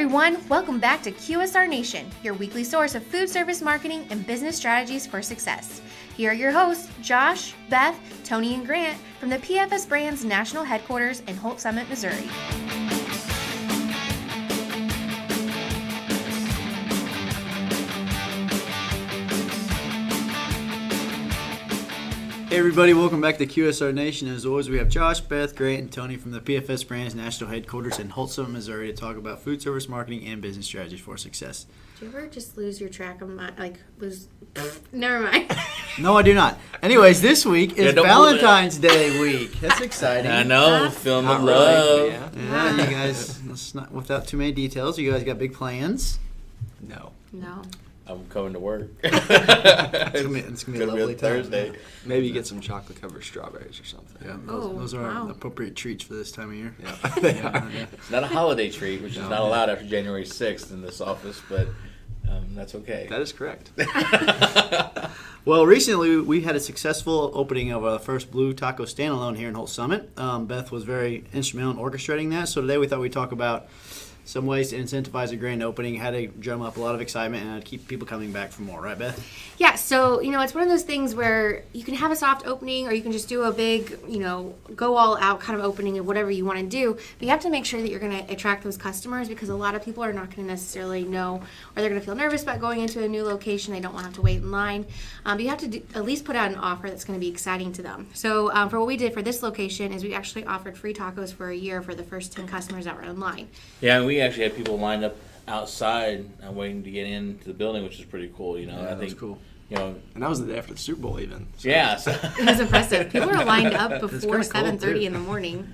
everyone, welcome back to QSR Nation, your weekly source of food service marketing and business strategies for success. Here are your hosts, Josh, Beth, Tony, and Grant from the PFS Brands National Headquarters in Holt Summit, Missouri. Hey everybody, welcome back to QSR Nation. As always, we have Josh, Beth, Grant, and Tony from the PFS Brands National Headquarters in Holt Summit, Missouri to talk about food service marketing and business strategies for success. Do you ever just lose your track of never mind. No, I do not. Anyways, this week is Valentine's Day week. That's exciting. I know, film of love. Yeah, you guys, let's not, without too many details, you guys got big plans? No. I'm coming to work. It's gonna be a lovely Thursday. Maybe you get some chocolate covered strawberries or something. Yeah, those are appropriate treats for this time of year. Yeah, they are. It's not a holiday treat, which is not allowed after January 6th in this office, but that's okay. That is correct. Well, recently we had a successful opening of our first Blue Taco Standalone here in Holt Summit. Beth was very instrumental in orchestrating that. So today we thought we'd talk about some ways to incentivize a grand opening, how to drum up a lot of excitement, and how to keep people coming back for more. Right, Beth? Yeah, so, it's one of those things where you can have a soft opening or you can just do a big, go all out kind of opening of whatever you want to do. But you have to make sure that you're going to attract those customers because a lot of people are not going to necessarily know or they're going to feel nervous about going into a new location. They don't want to have to wait in line. But you have to at least put out an offer that's going to be exciting to them. So for what we did for this location is we actually offered free tacos for a year for the first 10 customers that were in line. Yeah, and we actually had people lined up outside waiting to get into the building, which is pretty cool. I think that's cool. And that was the day after the Super Bowl even. So. Yeah. So. It was impressive. People were lined up before 7:30 in the morning.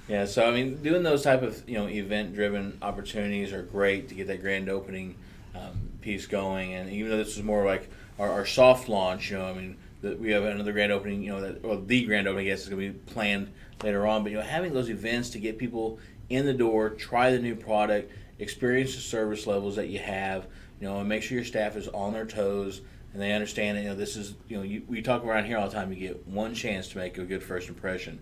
Yeah, so doing those type of event-driven opportunities are great to get that grand opening piece going. And even though this is more like our soft launch, we have another grand opening, the grand opening, I guess, is going to be planned later on. But having those events to get people in the door, try the new product, experience the service levels that you have, and make sure your staff is on their toes and they understand that, this is, we talk around here all the time, you get one chance to make a good first impression.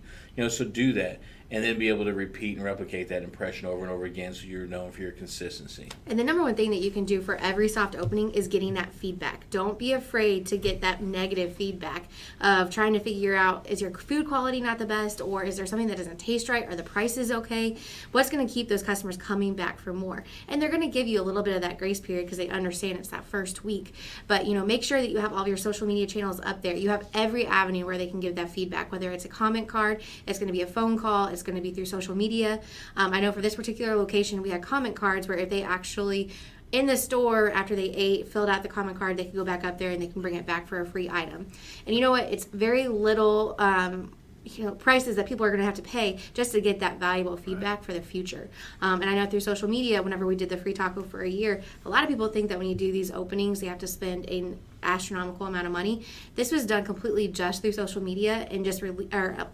So do that and then be able to repeat and replicate that impression over and over again so you're known for your consistency. And the number one thing that you can do for every soft opening is getting that feedback. Don't be afraid to get that negative feedback of trying to figure out, is your food quality not the best, or is there something that doesn't taste right, or the price is okay? What's going to keep those customers coming back for more? And they're going to give you a little bit of that grace period because they understand it's that first week. But, make sure that you have all of your social media channels up there. You have every avenue where they can give that feedback, whether it's a comment card, it's going to be a phone call, it's going to be through social media. I know for this particular location, we had comment cards where if they actually in the store after they ate, filled out the comment card, they can go back up there and they can bring it back for a free item. And you know what? It's very little prices that people are going to have to pay just to get that valuable feedback for the future. And I know through social media, whenever we did the free taco for a year, a lot of people think that when you do these openings, they have to spend an astronomical amount of money. This was done completely just through social media and just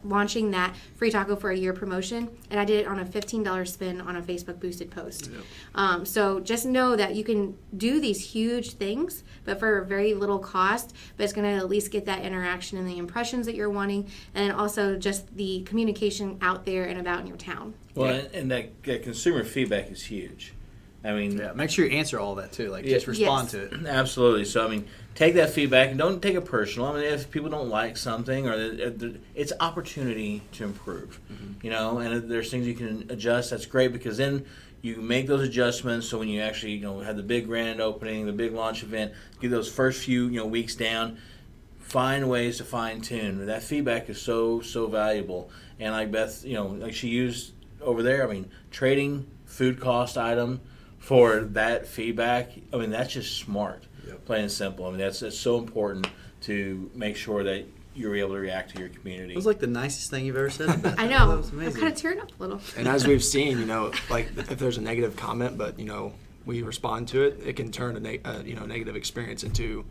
launching that free taco for a year promotion. And I did it on a $15 spin on a Facebook boosted post. Yep. So just know that you can do these huge things, but for very little cost, but it's going to at least get that interaction and the impressions that you're wanting, and also just the communication out there and about in your town. Well, and that consumer feedback is huge. Make sure you answer all that too. Just respond to it. Absolutely. So, take that feedback and don't take it personal. If people don't like something, or it's opportunity to improve, and if there's things you can adjust, that's great because then you make those adjustments. So when you actually, have the big grand opening, the big launch event, get those first few, weeks down, find ways to fine tune. That feedback is so valuable. And like Beth, like she used over there, trading food cost item for that feedback, that's just smart, plain and simple. That's so important to make sure that you're able to react to your community. It was like the nicest thing you've ever said about I know. That was amazing. I'm kind of tearing up a little. And as we've seen, if there's a negative comment, but, we respond to it, it can turn a negative experience into,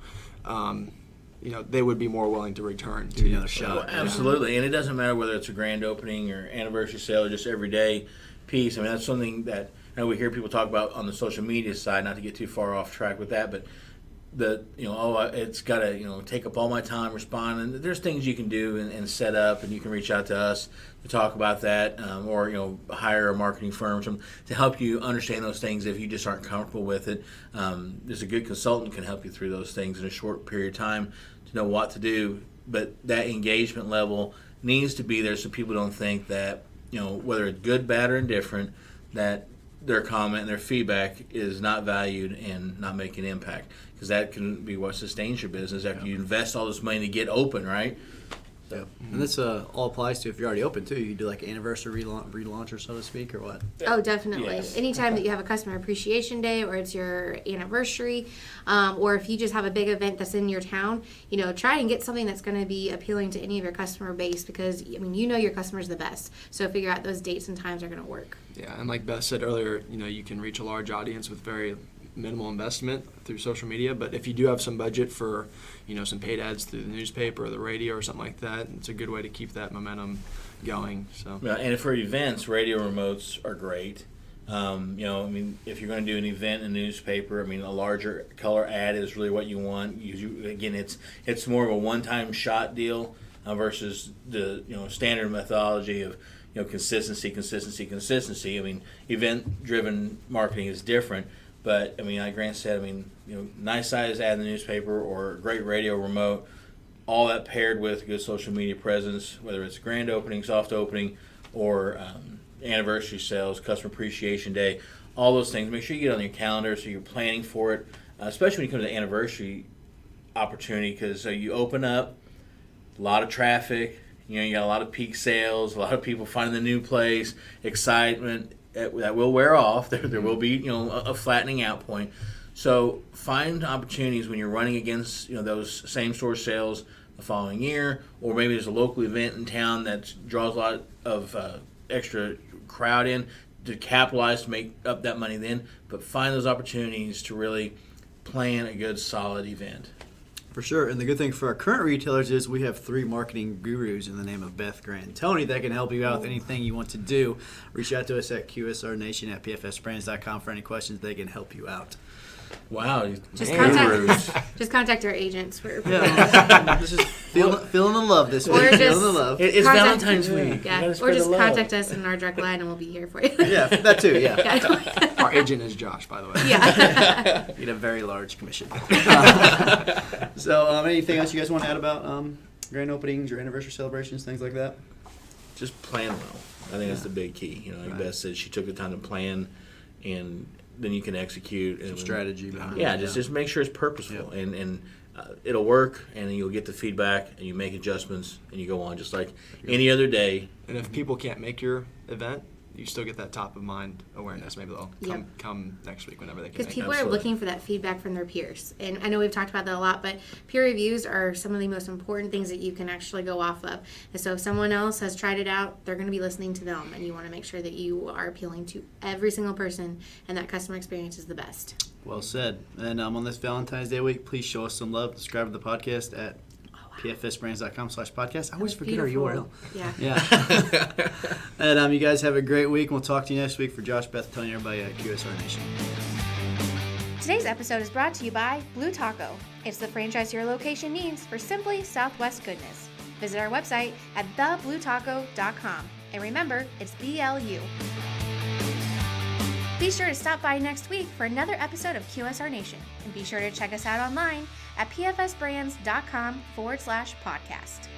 they would be more willing to return to another shot. Well, absolutely. And it doesn't matter whether it's a grand opening or anniversary sale or just everyday piece. that's something that we hear people talk about on the social media side, not to get too far off track with that, but it's got to take up all my time, respond, and there's things you can do and set up, and you can reach out to us to talk about that, or hire a marketing firm to help you understand those things if you just aren't comfortable with it. There's a good consultant can help you through those things in a short period of time to know what to do, but that engagement level needs to be there so people don't think that whether it's good, bad, or indifferent, that their comment and their feedback is not valued and not making an impact, because that can be what sustains your business after you invest all this money to get open, right? Yeah. And this all applies to if you're already open too. You can do like an anniversary relaunch, or so to speak, or what? Oh, definitely. Yes. Anytime that you have a customer appreciation day, or it's your anniversary, or if you just have a big event that's in your town, try and get something that's going to be appealing to any of your customer base, because your customers the best. So figure out those dates and times are going to work. Yeah, and like Beth said earlier, you can reach a large audience with very minimal investment through social media. But if you do have some budget for, some paid ads through the newspaper or the radio or something like that, it's a good way to keep that momentum going. So. Yeah, and for events, radio remotes are great. If you're going to do an event in a newspaper, a larger color ad is really what you want. Again, it's more of a one-time shot deal versus the standard methodology of consistency. Event-driven marketing is different, but like Grant said, nice size ad in the newspaper or a great radio remote, all that paired with good social media presence, whether it's grand opening, soft opening, or anniversary sales, customer appreciation day, all those things. Make sure you get on your calendar so you're planning for it, especially when you come to the anniversary opportunity, because you open up, a lot of traffic. You got a lot of peak sales, a lot of people finding the new place, excitement that will wear off. There will be a flattening out point. So find opportunities when you're running against those same store sales the following year, or maybe there's a local event in town that draws a lot of extra crowd in to capitalize to make up that money then. But find those opportunities to really plan a good solid event. For sure. And the good thing for our current retailers is we have 3 marketing gurus in the name of Beth, Grant, and Tony that can help you out with anything you want to do. Reach out to us at qsrnation@pfsbrands.com for any questions. They can help you out. Wow. Just Gurus. contact our agents. This is feeling the love this week. Or just- Feeling the love. It's Contact- Valentine's week. You Yeah, gotta or spread just the love. contact us in our direct line and we'll be here for you. Yeah, that too, yeah. Yeah. Our agent is Josh, by the way. Yeah. You get a very large commission. So, anything else you guys want to add about grand openings or anniversary celebrations, things like that? Just plan well. I think that's the big key. Like Right. Beth said, she took the time to plan, and then you can execute. Some and strategy behind it. Yeah, just make sure it's purposeful, and it'll work, and then you'll get the feedback, and you make adjustments, and you go on just like any other day. And if people can't make your event, you still get that top of mind awareness. Maybe they'll Yep. come next week whenever they can. Because make people it. are Absolutely. looking for that feedback from their peers. And I know we've talked about that a lot, but peer reviews are some of the most important things that you can actually go off of. And so if someone else has tried it out, they're going to be listening to them. And you want to make sure that you are appealing to every single person and that customer experience is the best. Well said. And on this Valentine's Day week, please show us some love. Subscribe to the podcast at pfsbrands.com/podcast. I always forget our URL. Yeah. Yeah. And you guys have a great week. We'll talk to you next week. For Josh, Beth, telling everybody at QSR Nation. Today's episode is brought to you by Blue Taco. It's the franchise your location needs for simply Southwest goodness. Visit our website at thebluetaco.com. And remember, it's BLU. Be sure to stop by next week for another episode of QSR Nation. And be sure to check us out online at pfsbrands.com/podcast.